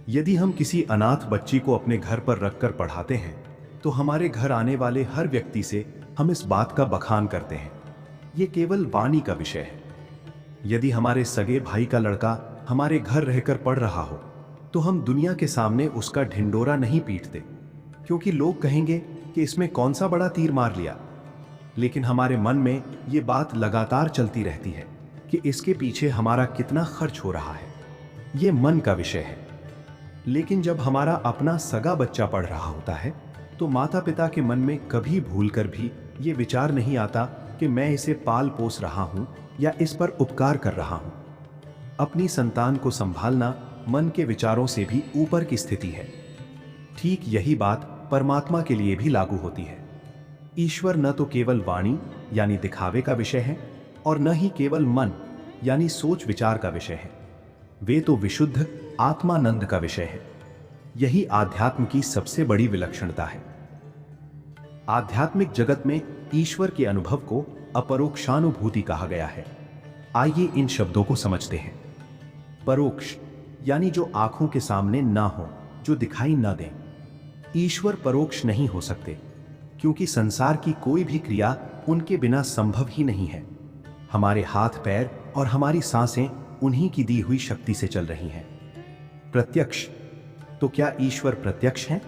S1: यदि हम किसी अनाथ बच्ची को अपने घर पर रखकर पढ़ाते हैं तो हमारे घर आने वाले हर व्यक्ति से हम इस बात का बखान करते हैं। ये केवल वाणी का विषय है। यदि हमारे सगे भाई का लड़का हमारे घर रहकर पढ़ रहा हो तो हम दुनिया के सामने उसका ढिंडोरा नहीं पीटते, क्योंकि लोग कहेंगे कि इसमें कौन सा बड़ा तीर मार लिया। लेकिन हमारे मन में ये बात लगातार चलती रहती है कि इसके पीछे हमारा कितना खर्च हो रहा है। ये मन का विषय है। लेकिन जब हमारा अपना सगा बच्चा पढ़ रहा होता है तो माता पिता के मन में कभी भूलकर भी ये विचार नहीं आता कि मैं इसे पाल पोस रहा हूँ या इस पर उपकार कर रहा हूँ। अपनी संतान को संभालना मन के विचारों से भी ऊपर की स्थिति है। ठीक यही बात परमात्मा के लिए भी लागू होती है। ईश्वर न तो केवल वाणी यानी दिखावे का विषय है और न ही केवल मन यानी सोच विचार का विषय है। वे तो विशुद्ध आत्मानंद का विषय है। यही आध्यात्म की सबसे बड़ी विलक्षणता है। आध्यात्मिक जगत में ईश्वर के अनुभव को अपरोक्षानुभूति कहा गया है। आइए इन शब्दों को समझते हैं। परोक्ष यानी जो आंखों के सामने ना हो, जो दिखाई ना दें। ईश्वर परोक्ष नहीं हो सकते, क्योंकि संसार की कोई भी क्रिया उनके बिना संभव ही नहीं है। हमारे हाथ पैर और हमारी सांसें उन्हीं की दी हुई शक्ति से चल रही हैं। प्रत्यक्ष, तो क्या ईश्वर प्रत्यक्ष हैं,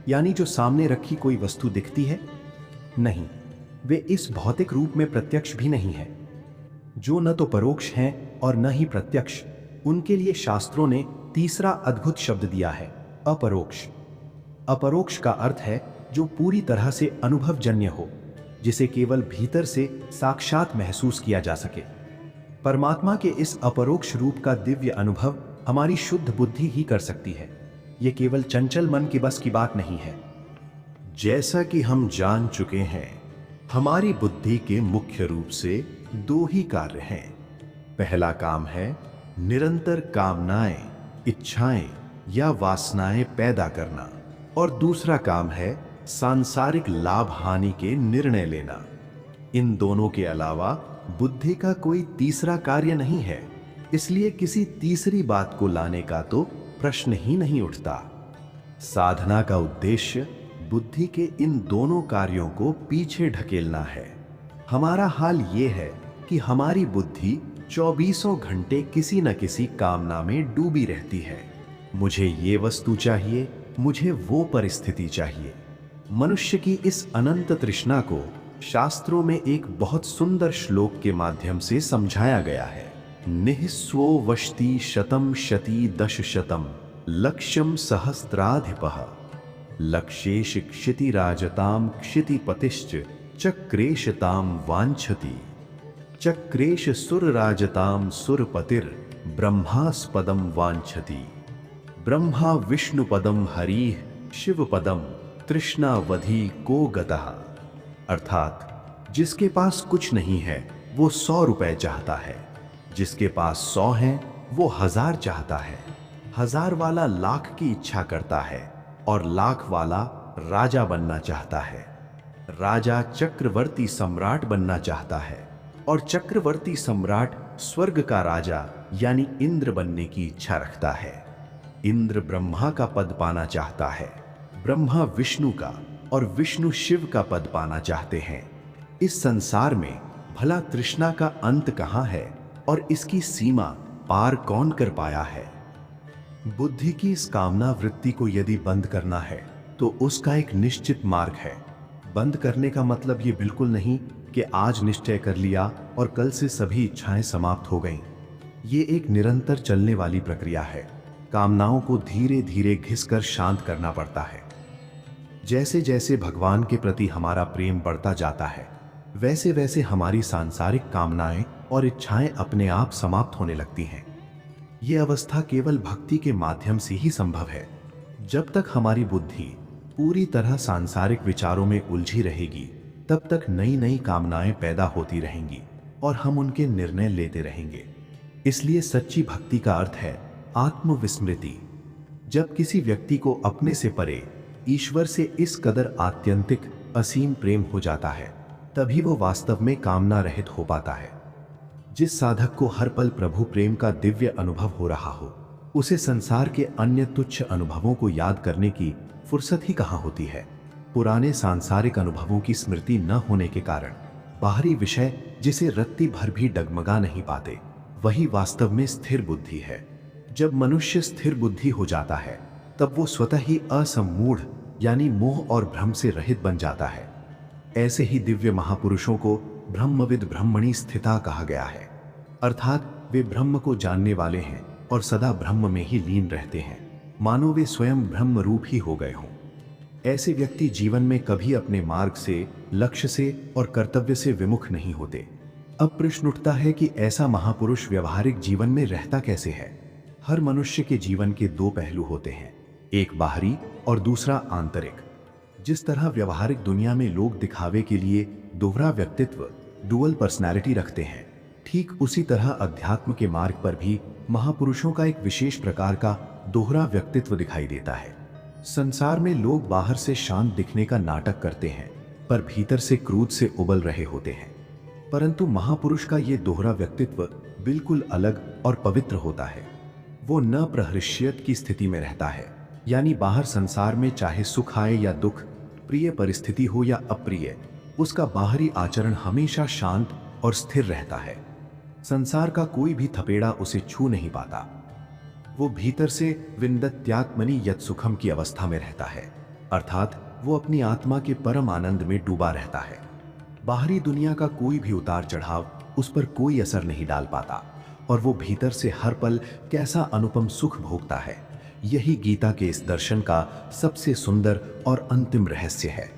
S1: यानी जो सामने रखी कोई वस्तु दिखती है? नहीं, वे इस भौतिक रूप में प्रत्यक्ष भी नहीं है। जो न तो परोक्ष हैं और न ही प्रत्यक्ष, उनके लिए शास्त्रों ने तीसरा अद्भुत शब्द दिया है, अपरोक्ष। अपरोक्ष का अर्थ है जो पूरी तरह से अनुभवजन्य हो, जिसे केवल भीतर से साक्षात महसूस किया जा सके। परमात्मा के इस अपरोक्ष रूप का दिव्य अनुभव हमारी शुद्ध बुद्धि ही कर सकती है। यह केवल चंचल मन की बस की बात नहीं है। जैसा कि हम जान चुके हैं, हमारी बुद्धि के मुख्य रूप से दो ही कार्य हैं। पहला काम है निरंतर कामनाएं, इच्छाएं या वासनाएं पैदा करना, और दूसरा काम है सांसारिक लाभ हानि के निर्णय लेना। इन दोनों के अलावा बुद्धि का कोई तीसरा कार्य नहीं है, इसलिए किसी तीसरी बात को लाने का तो प्रश्न ही नहीं उठता। साधना का उद्देश्य बुद्धि के इन दोनों कार्यों को पीछे ढकेलना है। हमारा हाल ये है कि हमारी बुद्धि 24 घंटे किसी न किसी कामना में डूबी रहती है। मुझे ये वस्तु चाहिए, मुझे वो परिस्थिति चाहिए। मनुष्य की इस अनंत तृष्णा को शास्त्रों में एक बहुत सुंदर श्लोक के माध्यम से समझाया गया है। निःस्वो वष्टि शतं शती दश शतम लक्ष्यम सहस्त्राधिपः लक्ष्येश क्षितिराजताम क्षितिपतिश्च चक्रेशताम वांछति चक्रेश सुरराजताम सुरपतिर ब्रह्मास्पदम वांछति ब्रह्मा विष्णुपदम हरिः शिवपदम तृष्णावधि को गतः। अर्थात जिसके पास कुछ नहीं है वो 100 रुपए चाहता है, जिसके पास 100 है वो 1000 चाहता है, 1000 वाला लाख की इच्छा करता है और लाख वाला राजा बनना चाहता है। राजा चक्रवर्ती सम्राट बनना चाहता है और चक्रवर्ती सम्राट स्वर्ग का राजा यानी इंद्र बनने की इच्छा रखता है। इंद्र ब्रह्मा का पद पाना चाहता है, ब्रह्मा विष्णु का और विष्णु शिव का पद पाना चाहते हैं। इस संसार में भला तृष्णा का अंत कहाँ है और इसकी सीमा पार कौन कर पाया है? बुद्धि की इस कामना वृत्ति को यदि बंद करना है तो उसका एक निश्चित मार्ग है। बंद करने का मतलब ये बिल्कुल नहीं कि आज निश्चय कर लिया और कल से सभी इच्छाएं समाप्त हो गईं। ये एक निरंतर चलने वाली प्रक्रिया है। कामनाओं को धीरे धीरे घिसकर शांत करना पड़ता है। जैसे जैसे भगवान के प्रति हमारा प्रेम बढ़ता जाता है, वैसे वैसे हमारी सांसारिक कामनाएं और इच्छाएं अपने आप समाप्त होने लगती हैं। ये अवस्था केवल भक्ति के माध्यम से ही संभव है। जब तक हमारी बुद्धि पूरी तरह सांसारिक विचारों में उलझी रहेगी, तब तक नई नई कामनाएं पैदा होती रहेंगी और हम उनके निर्णय लेते रहेंगे। इसलिए सच्ची भक्ति का अर्थ है आत्मविस्मृति। जब किसी व्यक्ति को अपने से परे ईश्वर से इस कदर आत्यंतिक असीम प्रेम हो जाता है, तभी वो वास्तव में कामना रहित हो पाता है। जिस साधक को हर पल प्रभु प्रेम का दिव्य अनुभव हो रहा हो, उसे संसार के अन्य तुच्छ अनुभवों को याद करने की फुर्सत ही कहाँ होती है। पुराने सांसारिक अनुभवों की स्मृति न होने के कारण बाहरी विषय जिसे रत्ती भर भी डगमगा नहीं पाते, वही वास्तव में स्थिर बुद्धि है। जब मनुष्य स्थिर बुद्धि हो जाता है तब वो स्वतः ही असम्मूढ़ यानी मोह और भ्रम से रहित बन जाता है। ऐसे ही दिव्य महापुरुषों को ब्रह्मविद ब्रह्मणि स्थिता कहा गया है, अर्थात वे ब्रह्म को जानने वाले हैं और सदा ब्रह्म में ही लीन रहते हैं, मानो वे स्वयं ब्रह्म रूप ही हो गए हों। ऐसे व्यक्ति जीवन में कभी अपने मार्ग से, लक्ष्य से और कर्तव्य से विमुख नहीं होते। अब प्रश्न उठता है कि ऐसा महापुरुष व्यवहारिक जीवन में रहता कैसे है। हर मनुष्य के जीवन के दो पहलू होते हैं, एक बाहरी और दूसरा आंतरिक। जिस तरह व्यवहारिक दुनिया में लोग दिखावे के लिए दोहरा व्यक्तित्व, डुअल पर्सनैलिटी रखते हैं, ठीक उसी तरह अध्यात्म के मार्ग पर भी महापुरुषों का एक विशेष प्रकार का दोहरा व्यक्तित्व दिखाई देता है। संसार में लोग बाहर से शांत दिखने का नाटक करते हैं पर भीतर से क्रोध से उबल रहे होते हैं, परंतु महापुरुष का ये दोहरा व्यक्तित्व बिल्कुल अलग और पवित्र होता है। वो न प्रहृष्यत की स्थिति में रहता है, यानी बाहर संसार में चाहे सुख आए या दुख, प्रिय परिस्थिति हो या अप्रिय, उसका बाहरी आचरण हमेशा शांत और स्थिर रहता है। संसार का कोई भी थपेड़ा उसे छू नहीं पाता। वो भीतर से विन्दत्यात्मनि यत् सुखम की अवस्था में रहता है, अर्थात वो अपनी आत्मा के परम आनंद में डूबा रहता है। बाहरी दुनिया का कोई भी उतार चढ़ाव उस पर कोई असर नहीं डाल पाता और वो भीतर से हर पल कैसा अनुपम सुख भोगता है। यही गीता के इस दर्शन का सबसे सुंदर और अंतिम रहस्य है।